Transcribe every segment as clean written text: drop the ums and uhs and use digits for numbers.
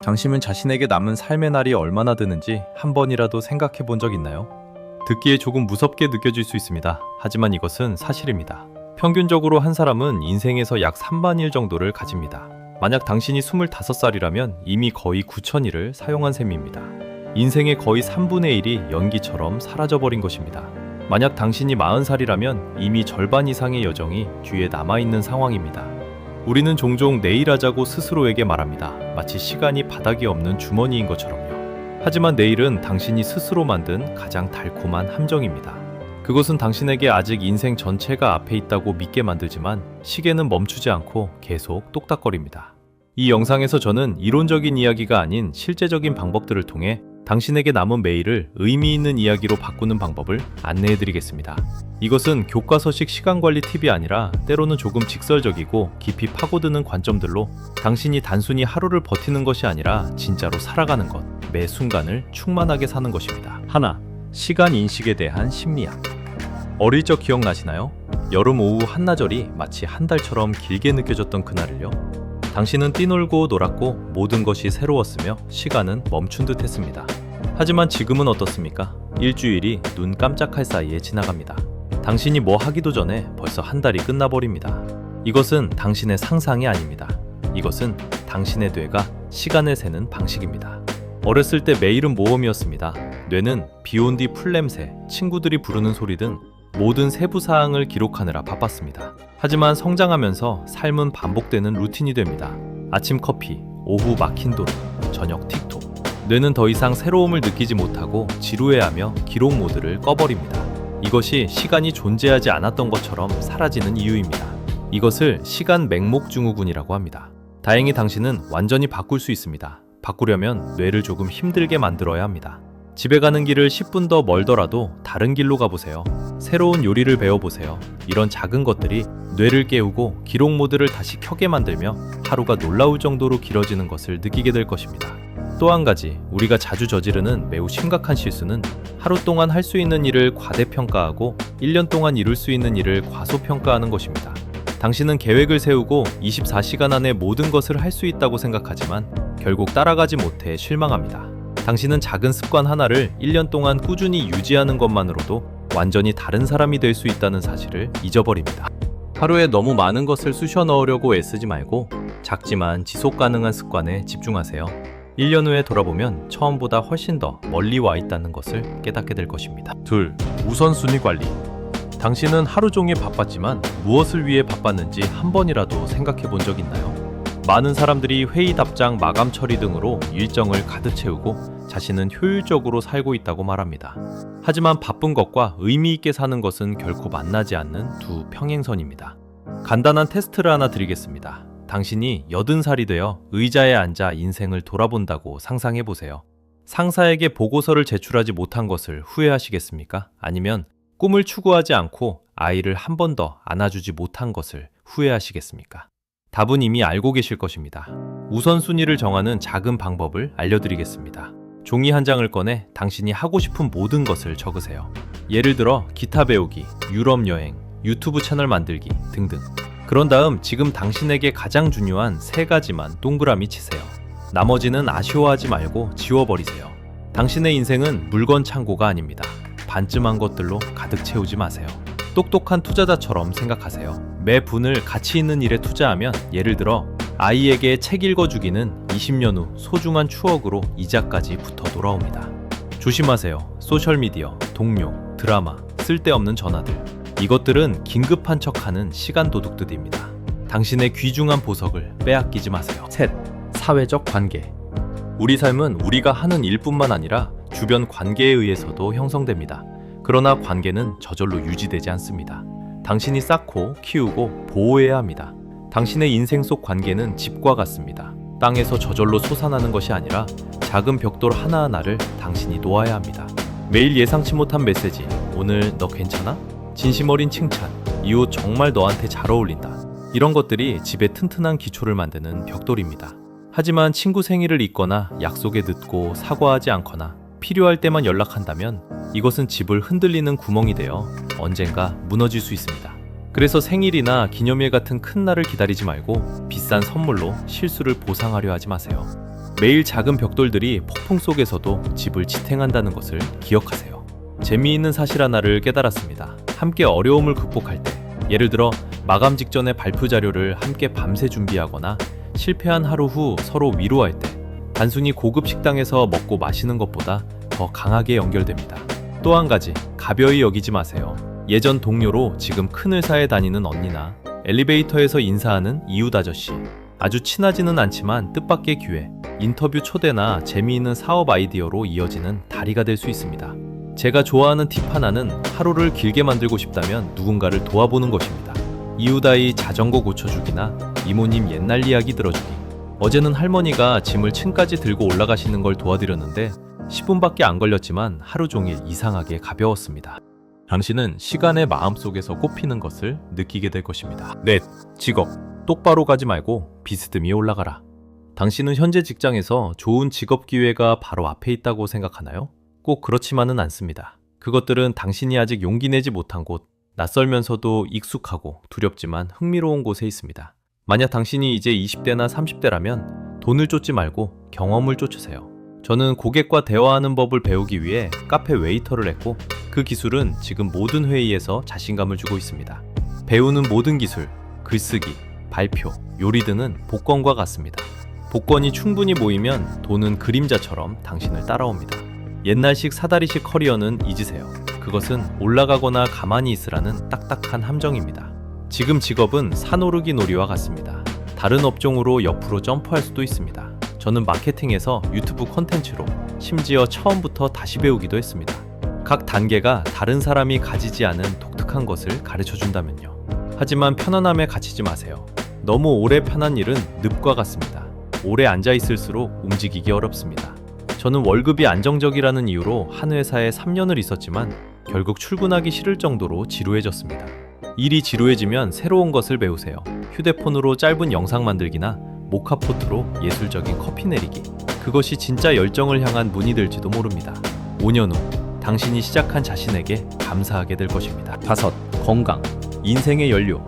당신은 자신에게 남은 삶의 날이 얼마나 되는지 한 번이라도 생각해 본 적 있나요? 듣기에 조금 무섭게 느껴질 수 있습니다. 하지만 이것은 사실입니다. 평균적으로 한 사람은 인생에서 약 3만 일 정도를 가집니다. 만약 당신이 25살이라면 이미 거의 9,000일을 사용한 셈입니다. 인생의 거의 3분의 1이 연기처럼 사라져버린 것입니다. 만약 당신이 40살이라면 이미 절반 이상의 여정이 뒤에 남아있는 상황입니다. 우리는 종종 내일 하자고 스스로에게 말합니다. 마치 시간이 바닥이 없는 주머니인 것처럼요. 하지만 내일은 당신이 스스로 만든 가장 달콤한 함정입니다. 그것은 당신에게 아직 인생 전체가 앞에 있다고 믿게 만들지만 시계는 멈추지 않고 계속 똑딱거립니다. 이 영상에서 저는 이론적인 이야기가 아닌 실제적인 방법들을 통해 당신에게 남은 매일을 의미 있는 이야기로 바꾸는 방법을 안내해드리겠습니다. 이것은 교과서식 시간관리 팁이 아니라 때로는 조금 직설적이고 깊이 파고드는 관점들로 당신이 단순히 하루를 버티는 것이 아니라 진짜로 살아가는 것, 매 순간을 충만하게 사는 것입니다. 하나, 시간 인식에 대한 심리학. 어릴 적 기억나시나요? 여름 오후 한나절이 마치 한 달처럼 길게 느껴졌던 그날을요. 당신은 뛰놀고 놀았고 모든 것이 새로웠으며 시간은 멈춘 듯 했습니다. 하지만 지금은 어떻습니까? 일주일이 눈 깜짝할 사이에 지나갑니다. 당신이 뭐 하기도 전에 벌써 한 달이 끝나버립니다. 이것은 당신의 상상이 아닙니다. 이것은 당신의 뇌가 시간을 세는 방식입니다. 어렸을 때 매일은 모험이었습니다. 뇌는 비온 뒤 풀냄새, 친구들이 부르는 소리 등 모든 세부 사항을 기록하느라 바빴습니다. 하지만 성장하면서 삶은 반복되는 루틴이 됩니다. 아침 커피, 오후 막힌 도로, 저녁 틱톡. 뇌는 더 이상 새로움을 느끼지 못하고 지루해하며 기록 모드를 꺼버립니다. 이것이 시간이 존재하지 않았던 것처럼 사라지는 이유입니다. 이것을 시간 맹목 증후군이라고 합니다. 다행히 당신은 완전히 바꿀 수 있습니다. 바꾸려면 뇌를 조금 힘들게 만들어야 합니다. 집에 가는 길을 10분 더 멀더라도 다른 길로 가보세요. 새로운 요리를 배워보세요. 이런 작은 것들이 뇌를 깨우고 기록 모드를 다시 켜게 만들며 하루가 놀라울 정도로 길어지는 것을 느끼게 될 것입니다. 또 한 가지, 우리가 자주 저지르는 매우 심각한 실수는 하루 동안 할 수 있는 일을 과대평가하고 1년 동안 이룰 수 있는 일을 과소평가하는 것입니다. 당신은 계획을 세우고 24시간 안에 모든 것을 할 수 있다고 생각하지만 결국 따라가지 못해 실망합니다. 당신은 작은 습관 하나를 1년 동안 꾸준히 유지하는 것만으로도 완전히 다른 사람이 될 수 있다는 사실을 잊어버립니다. 하루에 너무 많은 것을 쑤셔 넣으려고 애쓰지 말고 작지만 지속 가능한 습관에 집중하세요. 1년 후에 돌아보면 처음보다 훨씬 더 멀리 와 있다는 것을 깨닫게 될 것입니다. 둘, 우선순위 관리. 당신은 하루 종일 바빴지만 무엇을 위해 바빴는지 한 번이라도 생각해 본 적 있나요? 많은 사람들이 회의 답장, 마감 처리 등으로 일정을 가득 채우고 자신은 효율적으로 살고 있다고 말합니다. 하지만 바쁜 것과 의미 있게 사는 것은 결코 만나지 않는 두 평행선입니다. 간단한 테스트를 하나 드리겠습니다. 당신이 80살이 되어 의자에 앉아 인생을 돌아본다고 상상해 보세요. 상사에게 보고서를 제출하지 못한 것을 후회하시겠습니까? 아니면 꿈을 추구하지 않고 아이를 한 번 더 안아주지 못한 것을 후회하시겠습니까? 답은 이미 알고 계실 것입니다. 우선순위를 정하는 작은 방법을 알려드리겠습니다. 종이 한 장을 꺼내 당신이 하고 싶은 모든 것을 적으세요. 예를 들어 기타 배우기, 유럽 여행, 유튜브 채널 만들기 등등. 그런 다음 지금 당신에게 가장 중요한 3가지만 동그라미 치세요. 나머지는 아쉬워하지 말고 지워버리세요. 당신의 인생은 물건 창고가 아닙니다. 반쯤한 것들로 가득 채우지 마세요. 똑똑한 투자자처럼 생각하세요. 매 분을 가치 있는 일에 투자하면, 예를 들어 아이에게 책 읽어주기는 20년 후 소중한 추억으로 이자까지 붙어 돌아옵니다. 조심하세요. 소셜미디어, 동료, 드라마, 쓸데없는 전화들. 이것들은 긴급한 척하는 시간 도둑들입니다. 당신의 귀중한 보석을 빼앗기지 마세요. 셋, 사회적 관계. 우리 삶은 우리가 하는 일뿐만 아니라 주변 관계에 의해서도 형성됩니다. 그러나 관계는 저절로 유지되지 않습니다. 당신이 쌓고 키우고 보호해야 합니다. 당신의 인생 속 관계는 집과 같습니다. 땅에서 저절로 솟아나는 것이 아니라 작은 벽돌 하나하나를 당신이 놓아야 합니다. 매일 예상치 못한 메시지, 오늘 너 괜찮아? 진심 어린 칭찬, 이 옷 정말 너한테 잘 어울린다. 이런 것들이 집에 튼튼한 기초를 만드는 벽돌입니다. 하지만 친구 생일을 잊거나 약속에 늦고 사과하지 않거나 필요할 때만 연락한다면 이것은 집을 흔들리는 구멍이 되어 언젠가 무너질 수 있습니다. 그래서 생일이나 기념일 같은 큰 날을 기다리지 말고 비싼 선물로 실수를 보상하려 하지 마세요. 매일 작은 벽돌들이 폭풍 속에서도 집을 지탱한다는 것을 기억하세요. 재미있는 사실 하나를 깨달았습니다. 함께 어려움을 극복할 때, 예를 들어 마감 직전에 발표 자료를 함께 밤새 준비하거나 실패한 하루 후 서로 위로할 때, 단순히 고급 식당에서 먹고 마시는 것보다 더 강하게 연결됩니다. 또 한 가지, 가벼이 여기지 마세요. 예전 동료로 지금 큰 회사에 다니는 언니나 엘리베이터에서 인사하는 이웃 아저씨, 아주 친하지는 않지만 뜻밖의 기회, 인터뷰 초대나 재미있는 사업 아이디어로 이어지는 다리가 될 수 있습니다. 제가 좋아하는 팁 하나는 하루를 길게 만들고 싶다면 누군가를 도와보는 것입니다. 이웃 아이 자전거 고쳐주기나 이모님 옛날 이야기 들어주기. 어제는 할머니가 짐을 층까지 들고 올라가시는 걸 도와드렸는데 10분밖에 안 걸렸지만 하루 종일 이상하게 가벼웠습니다. 당신은 시간의 마음속에서 꼽히는 것을 느끼게 될 것입니다. 넷, 직업. 똑바로 가지 말고 비스듬히 올라가라. 당신은 현재 직장에서 좋은 직업 기회가 바로 앞에 있다고 생각하나요? 꼭 그렇지만은 않습니다. 그것들은 당신이 아직 용기 내지 못한 곳, 낯설면서도 익숙하고 두렵지만 흥미로운 곳에 있습니다. 만약 당신이 이제 20대나 30대라면 돈을 쫓지 말고 경험을 쫓으세요. 저는 고객과 대화하는 법을 배우기 위해 카페 웨이터를 했고 그 기술은 지금 모든 회의에서 자신감을 주고 있습니다. 배우는 모든 기술, 글쓰기, 발표, 요리 등은 복권과 같습니다. 복권이 충분히 모이면 돈은 그림자처럼 당신을 따라옵니다. 옛날식 사다리식 커리어는 잊으세요. 그것은 올라가거나 가만히 있으라는 딱딱한 함정입니다. 지금 직업은 산오르기 놀이와 같습니다. 다른 업종으로 옆으로 점프할 수도 있습니다. 저는 마케팅에서 유튜브 콘텐츠로 심지어 처음부터 다시 배우기도 했습니다. 각 단계가 다른 사람이 가지지 않은 독특한 것을 가르쳐준다면요. 하지만 편안함에 갇히지 마세요. 너무 오래 편한 일은 늪과 같습니다. 오래 앉아있을수록 움직이기 어렵습니다. 저는 월급이 안정적이라는 이유로 한 회사에 3년을 있었지만 결국 출근하기 싫을 정도로 지루해졌습니다. 일이 지루해지면 새로운 것을 배우세요. 휴대폰으로 짧은 영상 만들기나 모카포트로 예술적인 커피 내리기. 그것이 진짜 열정을 향한 문이 될지도 모릅니다. 5년 후 당신이 시작한 자신에게 감사하게 될 것입니다. 5. 건강. 인생의 연료.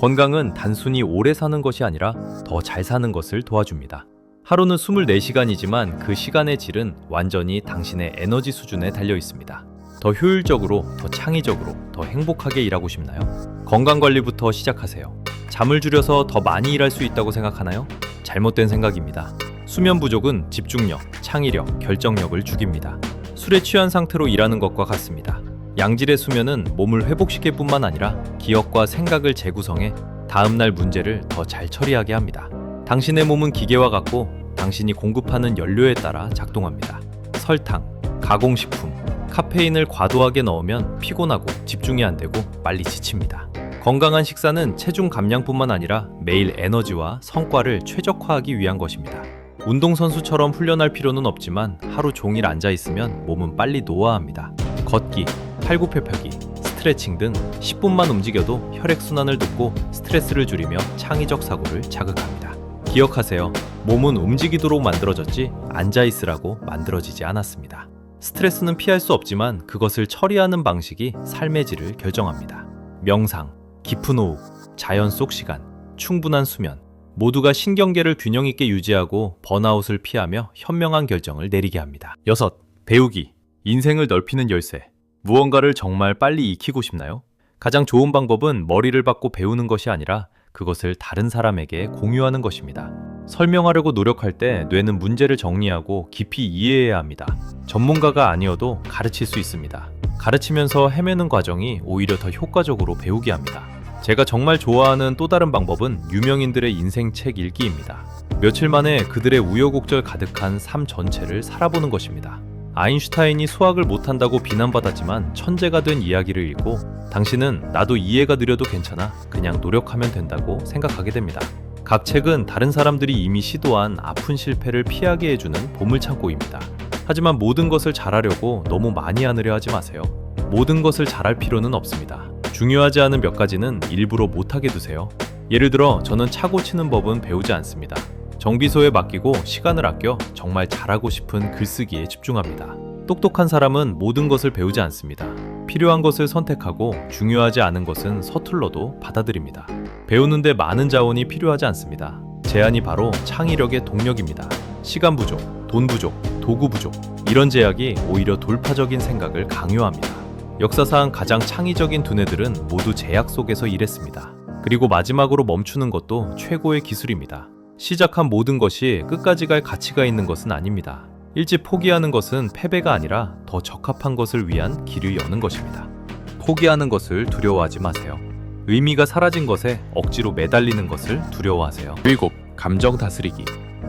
건강은 단순히 오래 사는 것이 아니라 더 잘 사는 것을 도와줍니다. 하루는 24시간이지만 그 시간의 질은 완전히 당신의 에너지 수준에 달려 있습니다. 더 효율적으로, 더 창의적으로, 더 행복하게 일하고 싶나요? 건강관리부터 시작하세요. 잠을 줄여서 더 많이 일할 수 있다고 생각하나요? 잘못된 생각입니다. 수면 부족은 집중력, 창의력, 결정력을 죽입니다. 술에 취한 상태로 일하는 것과 같습니다. 양질의 수면은 몸을 회복시킬 뿐만 아니라 기억과 생각을 재구성해 다음날 문제를 더 잘 처리하게 합니다. 당신의 몸은 기계와 같고 당신이 공급하는 연료에 따라 작동합니다. 설탕, 가공식품, 카페인을 과도하게 넣으면 피곤하고 집중이 안 되고 빨리 지칩니다. 건강한 식사는 체중 감량뿐만 아니라 매일 에너지와 성과를 최적화하기 위한 것입니다. 운동선수처럼 훈련할 필요는 없지만 하루 종일 앉아있으면 몸은 빨리 노화합니다. 걷기, 팔굽혀펴기, 스트레칭 등 10분만 움직여도 혈액순환을 돕고 스트레스를 줄이며 창의적 사고를 자극합니다. 기억하세요. 몸은 움직이도록 만들어졌지 앉아있으라고 만들어지지 않았습니다. 스트레스는 피할 수 없지만 그것을 처리하는 방식이 삶의 질을 결정합니다. 명상, 깊은 호흡, 자연 속 시간, 충분한 수면, 모두가 신경계를 균형 있게 유지하고 번아웃을 피하며 현명한 결정을 내리게 합니다. 6. 배우기, 인생을 넓히는 열쇠. 무언가를 정말 빨리 익히고 싶나요? 가장 좋은 방법은 머리를 받고 배우는 것이 아니라 그것을 다른 사람에게 공유하는 것입니다. 설명하려고 노력할 때 뇌는 문제를 정리하고 깊이 이해해야 합니다. 전문가가 아니어도 가르칠 수 있습니다. 가르치면서 헤매는 과정이 오히려 더 효과적으로 배우게 합니다. 제가 정말 좋아하는 또 다른 방법은 유명인들의 인생책 읽기입니다. 며칠 만에 그들의 우여곡절 가득한 삶 전체를 살아보는 것입니다. 아인슈타인이 수학을 못한다고 비난받았지만 천재가 된 이야기를 읽고 당신은 나도 이해가 느려도 괜찮아, 그냥 노력하면 된다고 생각하게 됩니다. 각 책은 다른 사람들이 이미 시도한 아픈 실패를 피하게 해주는 보물창고입니다. 하지만 모든 것을 잘하려고 너무 많이 하느려 하지 마세요. 모든 것을 잘할 필요는 없습니다. 중요하지 않은 몇 가지는 일부러 못하게 두세요. 예를 들어 저는 차고 치는 법은 배우지 않습니다. 정비소에 맡기고 시간을 아껴 정말 잘하고 싶은 글쓰기에 집중합니다. 똑똑한 사람은 모든 것을 배우지 않습니다. 필요한 것을 선택하고 중요하지 않은 것은 서툴러도 받아들입니다. 배우는데 많은 자원이 필요하지 않습니다. 제안이 바로 창의력의 동력입니다. 시간 부족, 돈 부족, 도구 부족, 이런 제약이 오히려 돌파적인 생각을 강요합니다. 역사상 가장 창의적인 두뇌들은 모두 제약 속에서 일했습니다. 그리고 마지막으로 멈추는 것도 최고의 기술입니다. 시작한 모든 것이 끝까지 갈 가치가 있는 것은 아닙니다. 일찍 포기하는 것은 패배가 아니라 더 적합한 것을 위한 길을 여는 것입니다. 포기하는 것을 두려워하지 마세요. 의미가 사라진 것에 억지로 매달리는 것을 두려워하세요. 7. 감정 다스리기.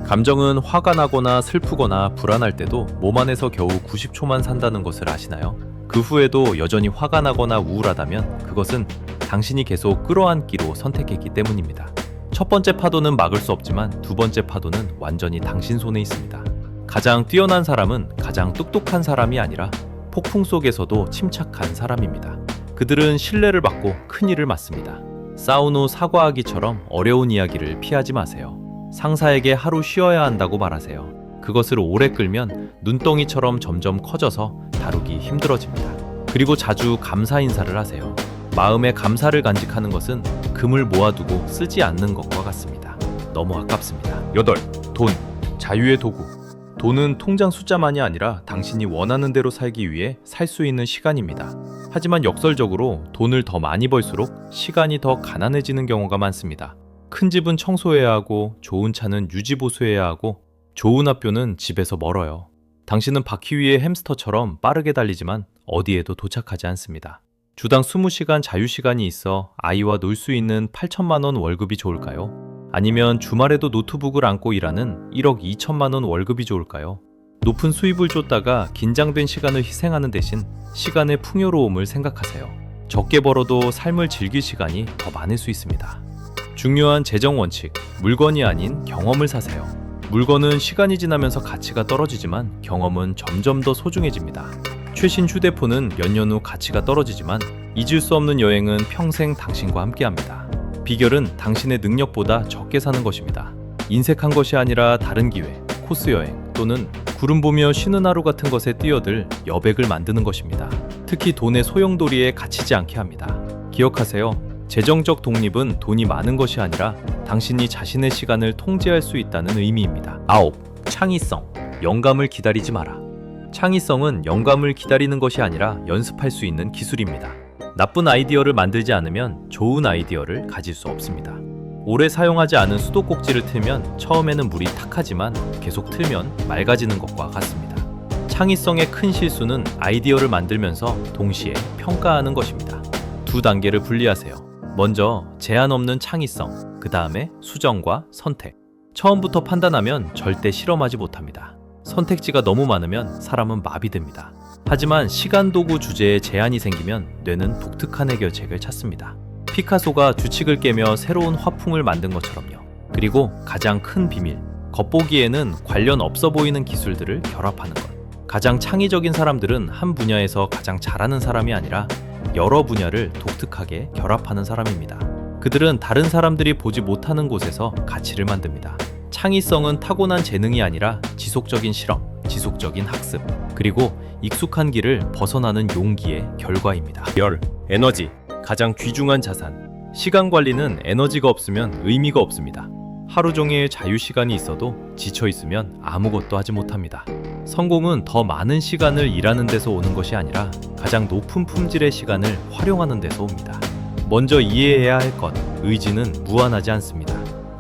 감정은 화가 나거나 슬프거나 불안할 때도 몸 안에서 겨우 90초만 산다는 것을 아시나요? 그 후에도 여전히 화가 나거나 우울하다면 그것은 당신이 계속 끌어안기로 선택했기 때문입니다. 첫 번째 파도는 막을 수 없지만 두 번째 파도는 완전히 당신 손에 있습니다. 가장 뛰어난 사람은 가장 똑똑한 사람이 아니라 폭풍 속에서도 침착한 사람입니다. 그들은 신뢰를 받고 큰 일을 맡습니다. 싸운 후 사과하기처럼 어려운 이야기를 피하지 마세요. 상사에게 하루 쉬어야 한다고 말하세요. 그것을 오래 끌면 눈덩이처럼 점점 커져서 다루기 힘들어집니다. 그리고 자주 감사 인사를 하세요. 마음에 감사를 간직하는 것은 금을 모아두고 쓰지 않는 것과 같습니다. 너무 아깝습니다. 8. 돈, 자유의 도구. 돈은 통장 숫자만이 아니라 당신이 원하는 대로 살기 위해 살 수 있는 시간입니다. 하지만 역설적으로 돈을 더 많이 벌수록 시간이 더 가난해지는 경우가 많습니다. 큰 집은 청소해야 하고 좋은 차는 유지보수해야 하고 좋은 학교는 집에서 멀어요. 당신은 바퀴 위의 햄스터처럼 빠르게 달리지만 어디에도 도착하지 않습니다. 주당 20시간 자유시간이 있어 아이와 놀 수 있는 8천만 원 월급이 좋을까요? 아니면 주말에도 노트북을 안고 일하는 1억 2천만 원 월급이 좋을까요? 높은 수입을 쫓다가 긴장된 시간을 희생하는 대신 시간의 풍요로움을 생각하세요. 적게 벌어도 삶을 즐길 시간이 더 많을 수 있습니다. 중요한 재정 원칙, 물건이 아닌 경험을 사세요. 물건은 시간이 지나면서 가치가 떨어지지만 경험은 점점 더 소중해집니다. 최신 휴대폰은 몇 년 후 가치가 떨어지지만 잊을 수 없는 여행은 평생 당신과 함께합니다. 비결은 당신의 능력보다 적게 사는 것입니다. 인색한 것이 아니라 다른 기회, 코스 여행 또는 구름 보며 쉬는 하루 같은 것에 뛰어들 여백을 만드는 것입니다. 특히 돈의 소용돌이에 갇히지 않게 합니다. 기억하세요. 재정적 독립은 돈이 많은 것이 아니라 당신이 자신의 시간을 통제할 수 있다는 의미입니다. 9. 창의성. 영감을 기다리지 마라. 창의성은 영감을 기다리는 것이 아니라 연습할 수 있는 기술입니다. 나쁜 아이디어를 만들지 않으면 좋은 아이디어를 가질 수 없습니다. 오래 사용하지 않은 수도꼭지를 틀면 처음에는 물이 탁하지만 계속 틀면 맑아지는 것과 같습니다. 창의성의 큰 실수는 아이디어를 만들면서 동시에 평가하는 것입니다. 두 단계를 분리하세요. 먼저 제한 없는 창의성, 그 다음에 수정과 선택. 처음부터 판단하면 절대 실험하지 못합니다. 선택지가 너무 많으면 사람은 마비됩니다. 하지만 시간 도구 주제에 제한이 생기면 뇌는 독특한 해결책을 찾습니다. 피카소가 규칙을 깨며 새로운 화풍을 만든 것처럼요. 그리고 가장 큰 비밀, 겉보기에는 관련 없어 보이는 기술들을 결합하는 것. 가장 창의적인 사람들은 한 분야에서 가장 잘하는 사람이 아니라 여러 분야를 독특하게 결합하는 사람입니다. 그들은 다른 사람들이 보지 못하는 곳에서 가치를 만듭니다. 창의성은 타고난 재능이 아니라 지속적인 실험, 지속적인 학습, 그리고 익숙한 길을 벗어나는 용기의 결과입니다. 열, 에너지, 가장 귀중한 자산. 시간 관리는 에너지가 없으면 의미가 없습니다. 하루 종일 자유시간이 있어도 지쳐 있으면 아무것도 하지 못합니다. 성공은 더 많은 시간을 일하는 데서 오는 것이 아니라 가장 높은 품질의 시간을 활용하는 데서 옵니다. 먼저 이해해야 할 것, 의지는 무한하지 않습니다.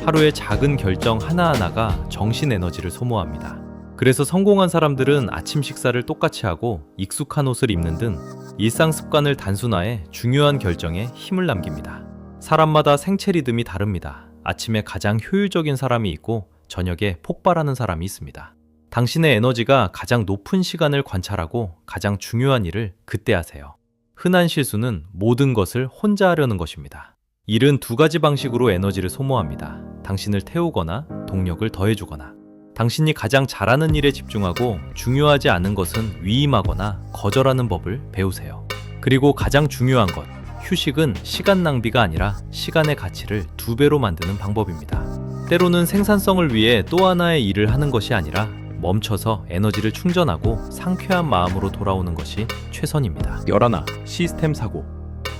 하루의 작은 결정 하나하나가 정신 에너지를 소모합니다. 그래서 성공한 사람들은 아침 식사를 똑같이 하고 익숙한 옷을 입는 등 일상 습관을 단순화해 중요한 결정에 힘을 남깁니다. 사람마다 생체 리듬이 다릅니다. 아침에 가장 효율적인 사람이 있고 저녁에 폭발하는 사람이 있습니다. 당신의 에너지가 가장 높은 시간을 관찰하고 가장 중요한 일을 그때 하세요. 흔한 실수는 모든 것을 혼자 하려는 것입니다. 일은 두 가지 방식으로 에너지를 소모합니다. 당신을 태우거나 동력을 더해주거나. 당신이 가장 잘하는 일에 집중하고 중요하지 않은 것은 위임하거나 거절하는 법을 배우세요. 그리고 가장 중요한 것, 휴식은 시간 낭비가 아니라 시간의 가치를 2배로 만드는 방법입니다. 때로는 생산성을 위해 또 하나의 일을 하는 것이 아니라 멈춰서 에너지를 충전하고 상쾌한 마음으로 돌아오는 것이 최선입니다. 11. 시스템 사고.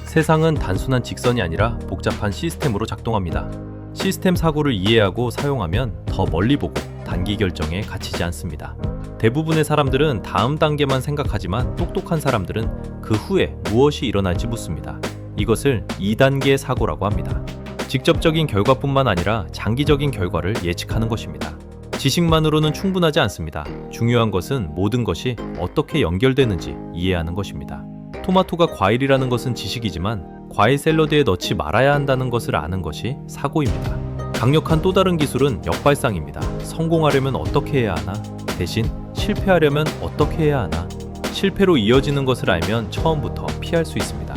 세상은 단순한 직선이 아니라 복잡한 시스템으로 작동합니다. 시스템 사고를 이해하고 사용하면 더 멀리 보고 단기 결정에 갇히지 않습니다. 대부분의 사람들은 다음 단계만 생각하지만 똑똑한 사람들은 그 후에 무엇이 일어날지 묻습니다. 이것을 2단계 사고라고 합니다. 직접적인 결과뿐만 아니라 장기적인 결과를 예측하는 것입니다. 지식만으로는 충분하지 않습니다. 중요한 것은 모든 것이 어떻게 연결되는지 이해하는 것입니다. 토마토가 과일이라는 것은 지식이지만 과일 샐러드에 넣지 말아야 한다는 것을 아는 것이 사고입니다. 강력한 또 다른 기술은 역발상입니다. 성공하려면 어떻게 해야 하나? 대신 실패하려면 어떻게 해야 하나? 실패로 이어지는 것을 알면 처음부터 피할 수 있습니다.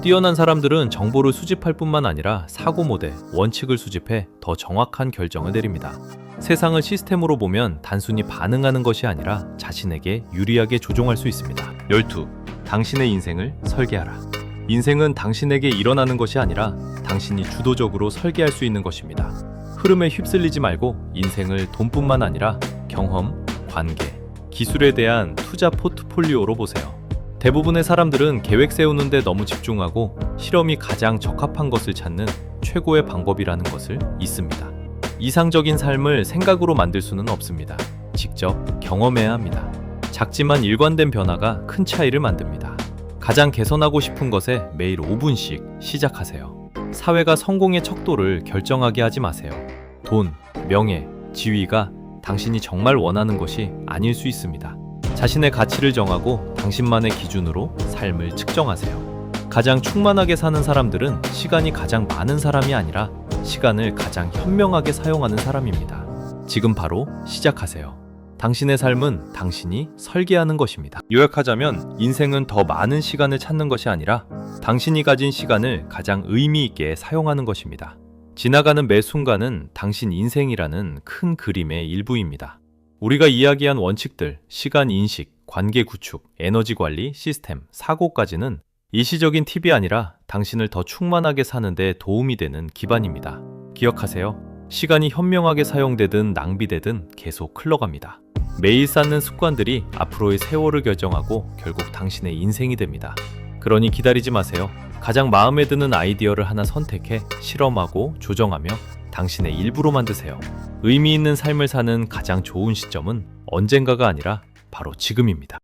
뛰어난 사람들은 정보를 수집할 뿐만 아니라 사고 모델, 원칙을 수집해 더 정확한 결정을 내립니다. 세상을 시스템으로 보면 단순히 반응하는 것이 아니라 자신에게 유리하게 조종할 수 있습니다. 12. 당신의 인생을 설계하라. 인생은 당신에게 일어나는 것이 아니라 당신이 주도적으로 설계할 수 있는 것입니다. 흐름에 휩쓸리지 말고 인생을 돈뿐만 아니라 경험, 관계, 기술에 대한 투자 포트폴리오로 보세요. 대부분의 사람들은 계획 세우는데 너무 집중하고 실험이 가장 적합한 것을 찾는 최고의 방법이라는 것을 잊습니다. 이상적인 삶을 생각으로 만들 수는 없습니다. 직접 경험해야 합니다. 작지만 일관된 변화가 큰 차이를 만듭니다. 가장 개선하고 싶은 것에 매일 5분씩 시작하세요. 사회가 성공의 척도를 결정하게 하지 마세요. 돈, 명예, 지위가 당신이 정말 원하는 것이 아닐 수 있습니다. 자신의 가치를 정하고 당신만의 기준으로 삶을 측정하세요. 가장 충만하게 사는 사람들은 시간이 가장 많은 사람이 아니라 시간을 가장 현명하게 사용하는 사람입니다. 지금 바로 시작하세요. 당신의 삶은 당신이 설계하는 것입니다. 요약하자면 인생은 더 많은 시간을 찾는 것이 아니라 당신이 가진 시간을 가장 의미 있게 사용하는 것입니다. 지나가는 매 순간은 당신 인생이라는 큰 그림의 일부입니다. 우리가 이야기한 원칙들, 시간 인식, 관계 구축, 에너지 관리, 시스템, 사고까지는 일시적인 팁이 아니라 당신을 더 충만하게 사는 데 도움이 되는 기반입니다. 기억하세요. 시간이 현명하게 사용되든 낭비되든 계속 흘러갑니다. 매일 쌓는 습관들이 앞으로의 세월을 결정하고 결국 당신의 인생이 됩니다. 그러니 기다리지 마세요. 가장 마음에 드는 아이디어를 하나 선택해 실험하고 조정하며 당신의 일부로 만드세요. 의미 있는 삶을 사는 가장 좋은 시점은 언젠가가 아니라 바로 지금입니다.